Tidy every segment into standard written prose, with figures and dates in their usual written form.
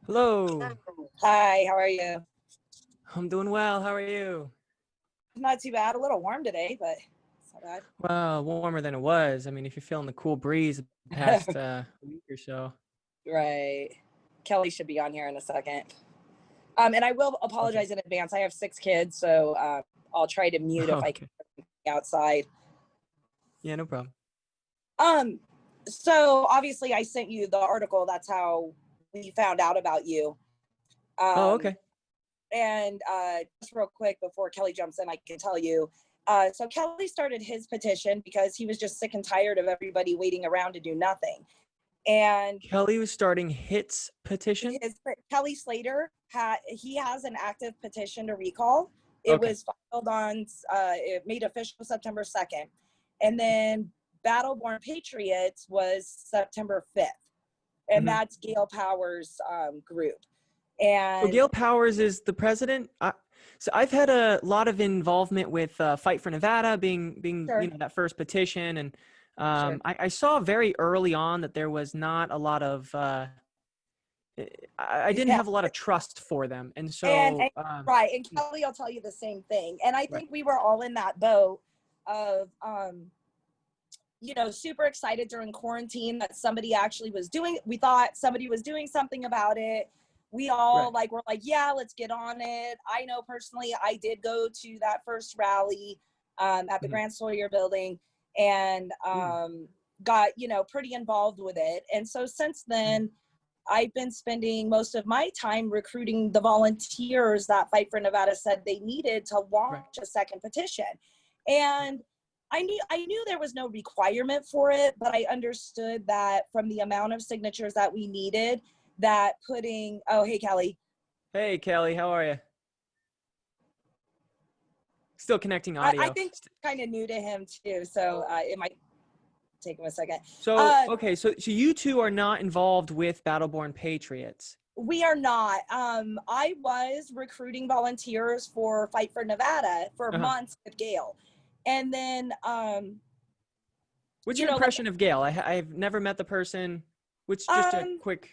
Hello. Hi, how are you? I'm doing well. How are you? Not too bad. A little warm today, but it's not Well, warmer than it was. I mean, if you're feeling the cool breeze the past bad. week or so. Right. Kelly should be on here in a second. And I will Okay. apologize in advance. I have 6 kids, so I'll try to mute if I Okay. can outside. Yeah, no problem. Um, so obviously I sent you the article. That's how we found out about you. Oh, Um, okay. and just real quick before Kelly jumps in, I can tell you. So Kelly started his petition because he was just sick and tired of everybody waiting around to do nothing. And Kelly was starting HIT's petition. Kelly Slater he has an active petition to recall. It Okay. was filed on it made official September 2nd, and then Battleborn Patriots was September 5th, and hmm that's Gail Powers' group. So And Gail Powers is the president. So I've had a lot of involvement with Fight for Nevada being sure, that first petition, and sure. I saw very early on that there was not a lot of I didn't Yeah, have a lot of trust for them, and and, so and right, and Kelly will tell you the same thing. And I right. think we were all in that boat of super excited during quarantine that somebody actually was doing, we thought somebody was doing something about it. We all Right. were like, yeah, let's get on it. I know personally, I did go to that first rally at the Mhm. Grand Sawyer building and Mm. got, pretty involved with it. And so since Mhm. then, I've been spending most of my time recruiting the volunteers that Fight for Nevada said they needed to Right. launch a second petition. Right. And I knew there was no requirement for it, but I understood that from the amount of signatures that we needed, that putting hey Kelly. Hey, Kelly, how are you? Still connecting I audio. think kind of new to him too, so it might take him a second. So, okay, so you two are not involved with Battleborn Patriots. We are not. I was recruiting volunteers for Fight for Nevada for Uh-huh. months with Gail. And then, What's your like, impression of Gail? I've never met the person. What's just a um, quick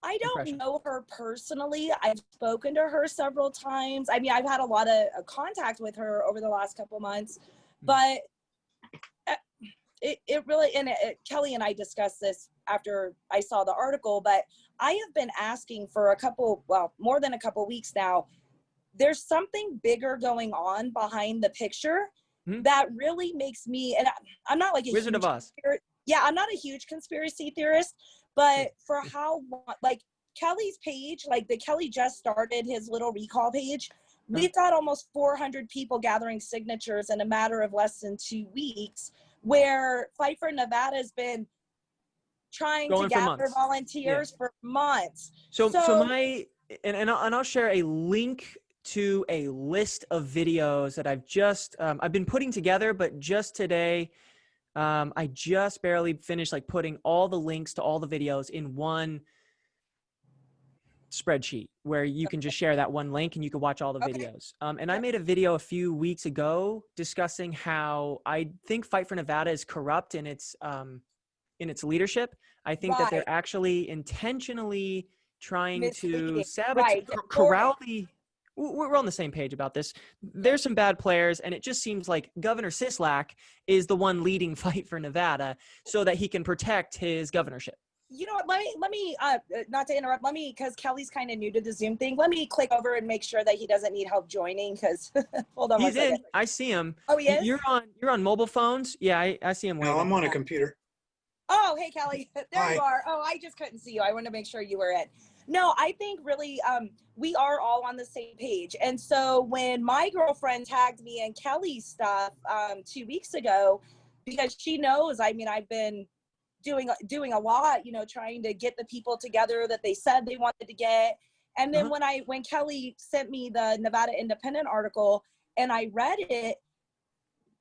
I don't impression? know her personally. I've spoken to her several times. I mean, I've had a lot of contact with her over the last couple months, Mm. but uh, it really, and Kelly and I discussed this after I saw the article, but I have been asking for more than a couple weeks now. There's something bigger going on behind the picture Hmm? that really makes me, and I'm not like a Wizard of huge, Oz. yeah, I'm not a huge conspiracy theorist, but for how long, like Kelly's page, like the Kelly just started his little recall page. Huh? We've got almost 400 people gathering signatures in a matter of less than 2 weeks, where Fight for Nevada has been trying to Going for gather months. Yeah. volunteers for months. So So, my and I'll share a link to a list of videos that I've been putting together, but just today I just barely finished like putting all the links to all the videos in one spreadsheet where you can just share that one link and you can watch all the okay. videos. And I Yep. made a video a few weeks ago discussing how I think Fight for Nevada is corrupt in its leadership. I think that Right. they're actually intentionally trying to Misleading. sabotage, Right. Distort. corral the. We're on the same page about this. There's some bad players, and it just seems like Governor Sisolak is the one leading Fight for Nevada so that he can protect his governorship. You know what? Let me not to interrupt. Let me, because Kelly's kind of new to the Zoom thing. Let me click over and make sure that he doesn't need help joining. Because hold on one He's second. in. I see him. Oh, he is. You're on mobile phones. Yeah, I see him No, waving. I'm on a computer. Oh, hey Kelly. There you Hi. are. Oh, I just couldn't see you. I wanted to make sure you were in. No, I think really we are all on the same page. And so when my girlfriend tagged me in Kelly's stuff 2 weeks ago, because she knows, I mean, I've been doing a lot, trying to get the people together that they said they wanted to get. And then Uh-huh. when Kelly sent me the Nevada Independent article and I read it,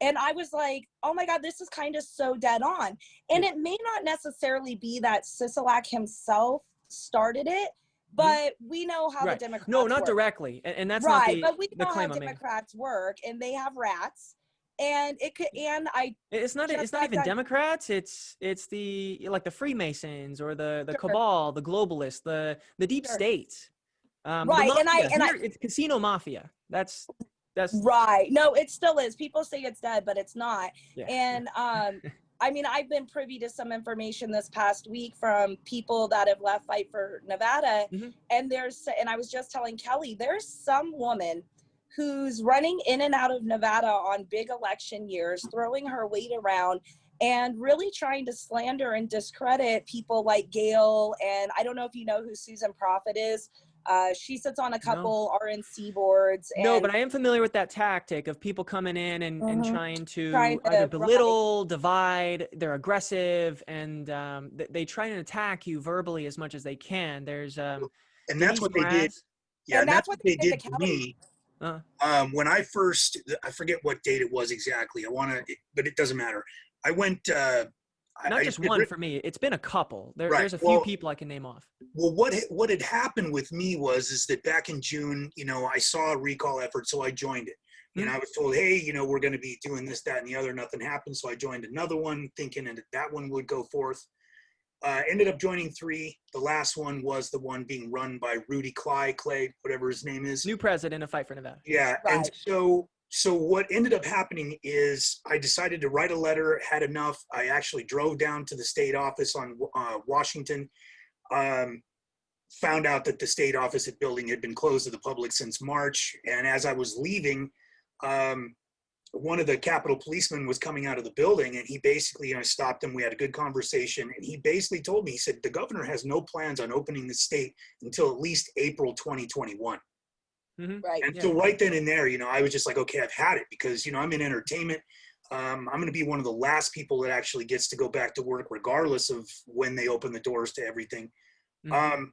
and I was like, oh my God, this is kind of so dead on. And Yeah. it may not necessarily be that Sisolak himself started it, Mhm. but we know how the Right. No, Democrats not work. directly, and that's not Right. the But we the know how claim I'm making. Democrats work, and they have rats. And it could, and I It's not even Democrats. It's the like the Freemasons or the Sure. cabal, the globalists, the deep Sure. state. The Right. mafia. And Here, it's casino mafia. That's right. No, it still is. People say it's dead, but it's not. yeah. And I mean, I've been privy to some information this past week from people that have left Fight for Nevada. Mm-hmm. And I was just telling Kelly, there's some woman who's running in and out of Nevada on big election years, throwing her weight around and really trying to slander and discredit people like Gail. And I don't know if you know who Susan Prophet is. She sits on a couple RNC boards. And, no, but I am familiar with that tactic of people coming in and trying to either right. belittle, divide. They're aggressive, and they try and attack you verbally as much as they can. There's and that's what they did. Yeah, and that's what they did to me. When I first, I forget what date it was exactly. But it doesn't matter. I went. Not just one for me. It's been a couple. There's a few people I can name off. Well, what had happened with me is that back in June, I saw a recall effort, so I joined it. And I was told, hey, we're going to be doing this, that, and the other. Nothing happened, so I joined another one, thinking that one would go forth. Ended up joining 3. The last one was the one being run by Rudy Clay, whatever his name is. New president of Fight for Nevada. Yeah, right. And so what ended up happening is I decided to write a letter, had enough. I actually drove down to the state office on Washington, found out that the state office building had been closed to the public since March. And as I was leaving, one of the Capitol policemen was coming out of the building, and he basically, I stopped him. We had a good conversation, and he basically told me, he said, the governor has no plans on opening the state until at least April 2021. Mm-hmm. Right. And so right then and there, I was just like, okay, I've had it, because, I'm in entertainment. I'm going to be one of the last people that actually gets to go back to work, regardless of when they open the doors to everything. Mm-hmm.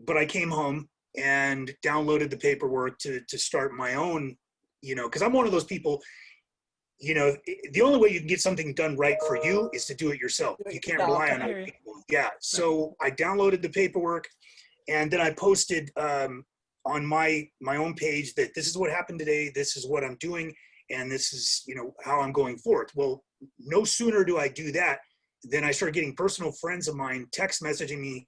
But I came home and downloaded the paperwork to start my own, because I'm one of those people, the only way you can get something done right for you is to do it yourself. You can't rely on other people. Yeah. So I downloaded the paperwork, and then I posted on my own page that this is what happened today, this is what I'm doing, and this is how I'm going forward. Well, no sooner do I do that than I started getting personal friends of mine text messaging me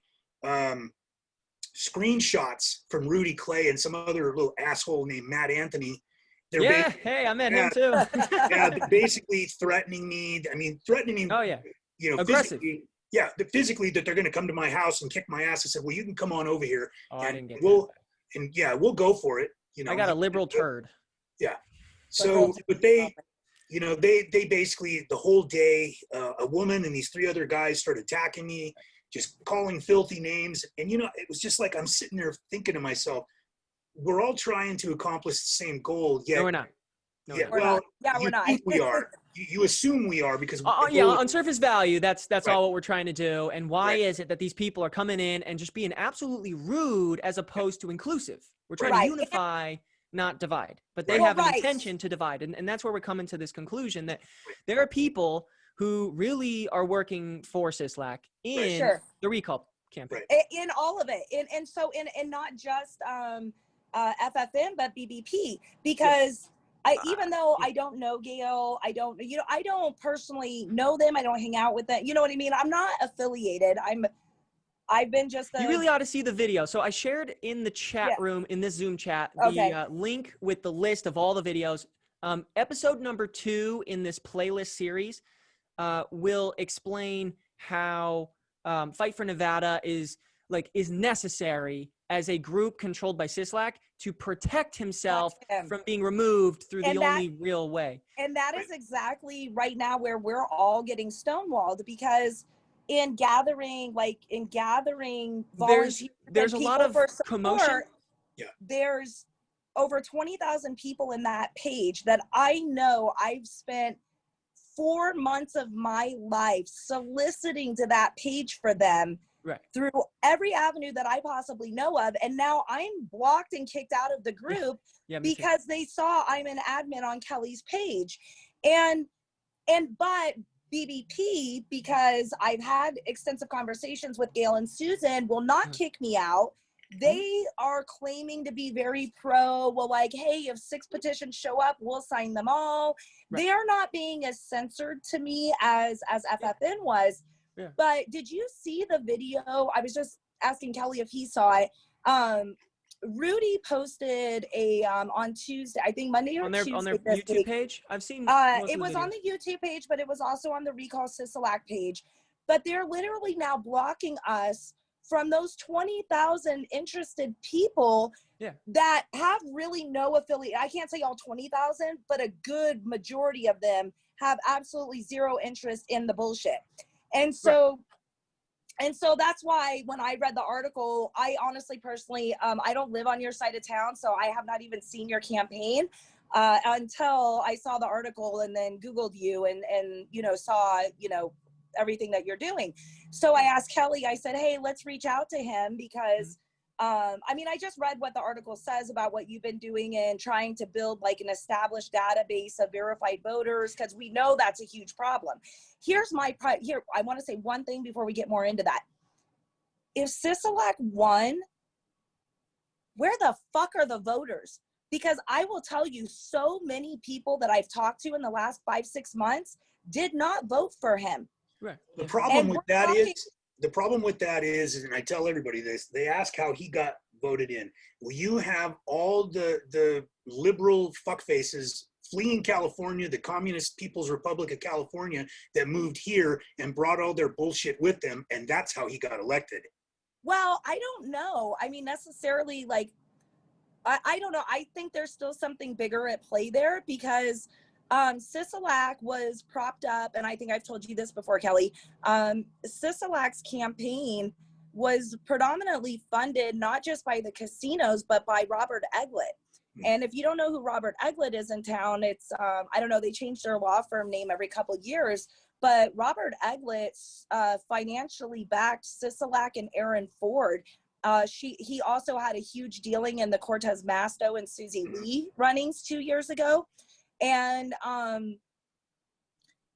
screenshots from Rudy Clay and some other little asshole named Matt Anthony. Hey, I met him too. Yeah, basically threatening me. Threatening me. Oh yeah. Aggressive. Physically that they're going to come to my house and kick my ass. I said, well, you can come on over here. Oh, I didn't get that. And yeah, we'll go for it. I got a liberal turd. Yeah. So, but they basically the whole day, a woman and these 3 other guys started attacking me, just calling filthy names. And, it was just like, I'm sitting there thinking to myself, we're all trying to accomplish the same goal. Yet, no, we're not. No, yeah, well, we're not. We are. You assume we are because on surface value, that's right. All what we're trying to do. And why is it that these people are coming in and just being absolutely rude as opposed to inclusive? We're trying to unify, not divide. But they have an intention to divide. And that's where we're coming to this conclusion that there are people who really are working for CISLAC in the recall campaign. In all of it. And so in not just FFN, but BBP, because even though I don't know Gail, I don't personally know them. I don't hang out with them. You know what I mean? I'm not affiliated. I've been just you really ought to see the video. So I shared in the chat room, in this Zoom chat, the link with the list of all the videos. Episode number 2 in this playlist series will explain how Fight for Nevada is necessary as a group controlled by CISLAC to protect himself from being removed through the only real way. And that is exactly right now where we're all getting stonewalled, because in gathering volunteers, there's a lot of commotion. Yeah. There's over 20,000 people in that page that I know I've spent 4 months of my life soliciting to that page for them. Right. Through every avenue that I possibly know of. And now I'm blocked and kicked out of the group because they saw I'm an admin on Kelly's page. But BBP, because I've had extensive conversations with Gail and Susan, will not kick me out. They are claiming to be very pro. Well, like, hey, if 6 petitions show up, we'll sign them all. Right. They are not being as censored to me as FFN was. Yeah. But did you see the video? I was just asking Kelly if he saw it. Rudy posted a on Tuesday, I think Monday or Tuesday on their this YouTube week. page. I've seen It was on the YouTube page, but it was also on the Recall Sisolak page. But they're literally now blocking us from those 20,000 interested people that have really no affiliate. I can't say all 20,000, but a good majority of them have absolutely zero interest in the bullshit. And so, and so that's why when I read the article, I honestly, personally, I don't live on your side of town, so I have not even seen your campaign until I saw the article and then Googled you and saw, everything that you're doing. So I asked Kelly, I said, hey, let's reach out to him because, I just read what the article says about what you've been doing and trying to build like an established database of verified voters, because we know that's a huge problem. I want to say one thing before we get more into that. If Sisolak won, where the fuck are the voters? Because I will tell you, so many people that I've talked to in the last 5-6 months did not vote for him. Right. The problem with that is, and I tell everybody this, they ask how he got voted in. Well, you have all the liberal fuckfaces fleeing California, the Communist People's Republic of California, that moved here and brought all their bullshit with them, and that's how he got elected. Well, I don't know. Necessarily, like, I don't know. I think there's still something bigger at play there because Sisolak was propped up, and I think I've told you this before, Kelly. Sisolak's campaign was predominantly funded not just by the casinos, but by Robert Eglett. And if you don't know who Robert Eglett is in town, it's, I don't know, they change their law firm name every couple of years, but Robert Eglett financially backed Sisolak and Aaron Ford. He also had a huge dealing in the Cortez Masto and Susie Lee runnings 2 years ago. And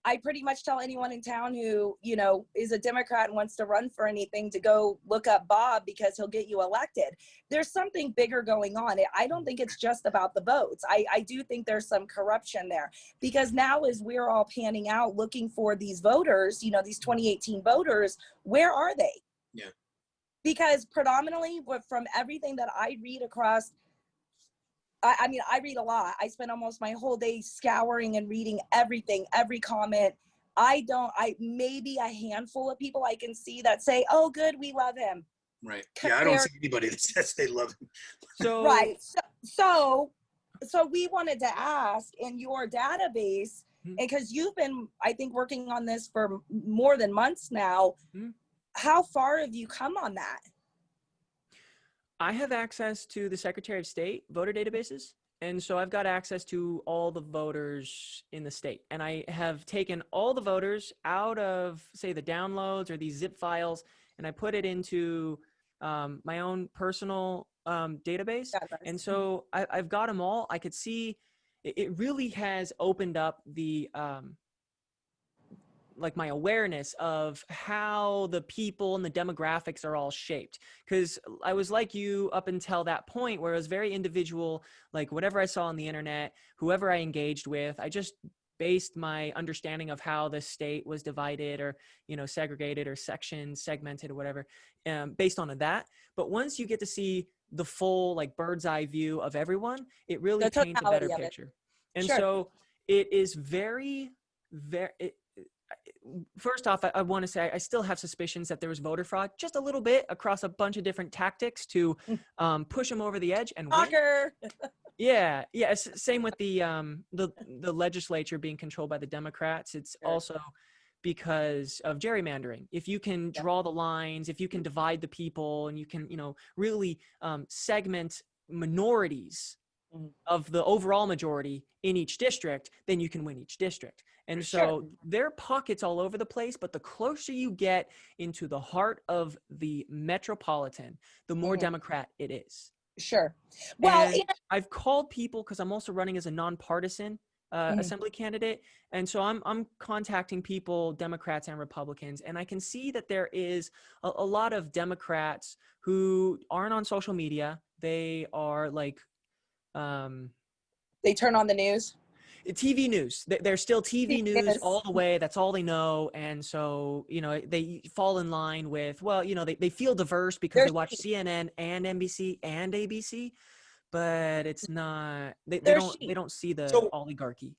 I pretty much tell anyone in town who, is a Democrat and wants to run for anything to go look up Bob because he'll get you elected. There's something bigger going on. I don't think it's just about the votes. I do think there's some corruption there because now as we're all panning out looking for these voters, these 2018 voters, where are they? Yeah. Because predominantly from everything that I read across, I read a lot. I spend almost my whole day scouring and reading everything, every comment. Maybe a handful of people I can see that say, oh, good, we love him. Right. Yeah, I don't see anybody that says they love him. Right. So we wanted to ask in your database, because you've been, I think, working on this for more than months now, how far have you come on that? I have access to the Secretary of State voter databases. And so I've got access to all the voters in the state. And I have taken all the voters out of, say, the downloads or these zip files, and I put it into my own personal database. And so I've got them all. I could see it really has opened up the like my awareness of how the people and the demographics are all shaped. Because I was like you up until that point where it was very individual, like whatever I saw on the internet, whoever I engaged with, I just based my understanding of how the state was divided or, segregated or segmented or whatever, based on that. But once you get to see the full like bird's eye view of everyone, it really paints a better picture. And so it is very, first off, I want to say I still have suspicions that there was voter fraud, just a little bit across a bunch of different tactics to push them over the edge and win. Yeah. Same with the legislature being controlled by the Democrats. It's also because of gerrymandering. If you can draw the lines, if you can divide the people, and you can really segment minorities of the overall majority in each district, then you can win each district. And so there are pockets all over the place, but the closer you get into the heart of the metropolitan, the more Democrat it is. Well, and I've called people, because I'm also running as a nonpartisan assembly candidate. And so I'm contacting people, Democrats and Republicans, and I can see that there is a lot of Democrats who aren't on social media. They are like, they turn on the news. TV news. They're still TV news Yes. all the way. That's all they know. And so, you know, they fall in line with, well, you know, they feel diverse because they watch CNN and NBC and ABC, but it's not, they don't see the oligarchy.